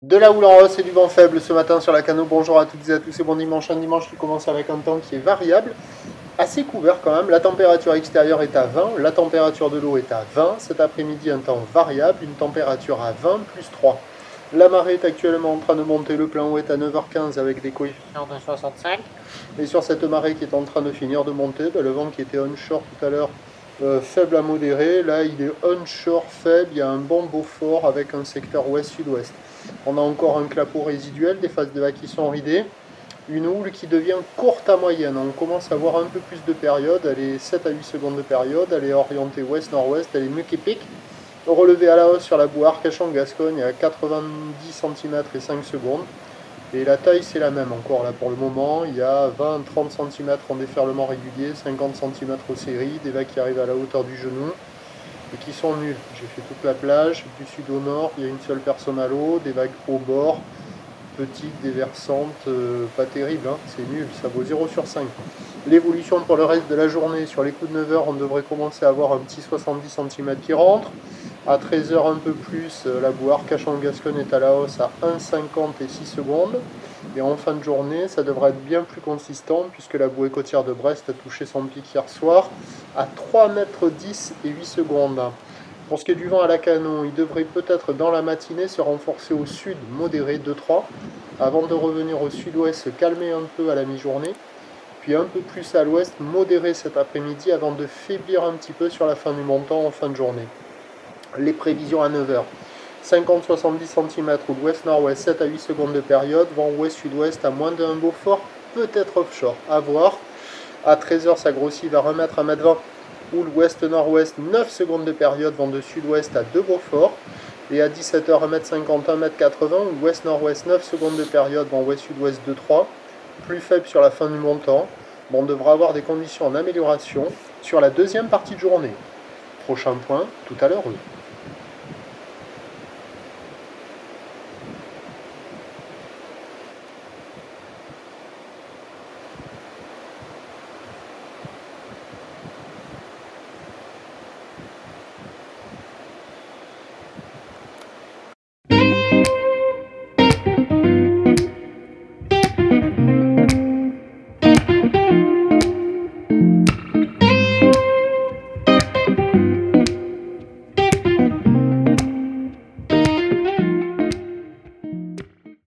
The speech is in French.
De la houle en hausse et du vent faible ce matin sur la Cano. Bonjour à toutes et à tous et bon dimanche. Un dimanche qui commence avec un temps qui est variable, assez couvert quand même. La température extérieure est à 20, la température de l'eau est à 20. Cet après-midi, un temps variable, une température à 20 plus 3. La marée est actuellement en train de monter, le plein eau est à 9h15 avec des coefficients de 65. Et sur cette marée qui est en train de finir de monter, le vent qui était onshore tout à l'heure, faible à modéré, là il est onshore faible, il y a un bon Beaufort avec un secteur ouest-sud-ouest. On a encore un clapot résiduel, des phases de vagues qui sont ridées, une houle qui devient courte à moyenne. On commence à voir un peu plus de période, elle est 7 à 8 secondes de période, elle est orientée ouest-nord-ouest, elle est mieux qu'épique. Relevé à la hausse sur la boue Arcachon-Gascogne à 90 cm et 5 secondes. Et la taille c'est la même encore là pour le moment, il y a 20-30 cm en déferlement régulier, 50 cm aux séries, des vagues qui arrivent à la hauteur du genou et qui sont nulles. J'ai fait toute la plage, du sud au nord, il y a une seule personne à l'eau, des vagues au bord, petites, déversantes, pas terribles, hein, c'est nul, ça vaut 0 sur 5. L'évolution pour le reste de la journée, sur les coups de 9h, on devrait commencer à avoir un petit 70 cm qui rentre. À 13h un peu plus, la boue Arcachon-Gascogne est à la hausse à 1,50 et 6 secondes. Et en fin de journée, ça devrait être bien plus consistant puisque la bouée côtière de Brest a touché son pic hier soir à 3,10 m et 8 secondes. Pour ce qui est du vent à la Cano, il devrait peut-être dans la matinée se renforcer au sud, modéré 2-3, avant de revenir au sud-ouest, se calmer un peu à la mi-journée, puis un peu plus à l'ouest, modéré cet après-midi avant de faiblir un petit peu sur la fin du montant en fin de journée. Les prévisions à 9h. 50-70 cm ou l'ouest-nord-ouest, 7 à 8 secondes de période, vent ouest-sud-ouest à moins d'un Beaufort, peut-être offshore, à voir. À 13h, ça grossit, va remettre à 1,20 m, ou l'ouest-nord-ouest, 9 secondes de période, vent de sud-ouest à 2 Beaufort. Et à 17h, 1,50 m, 1,80 m, ou l'ouest-nord-ouest, 9 secondes de période, vent ouest-sud-ouest 2-3, plus faible sur la fin du montant. Bon, on devra avoir des conditions en amélioration sur la deuxième partie de journée. Prochain point, tout à l'heure.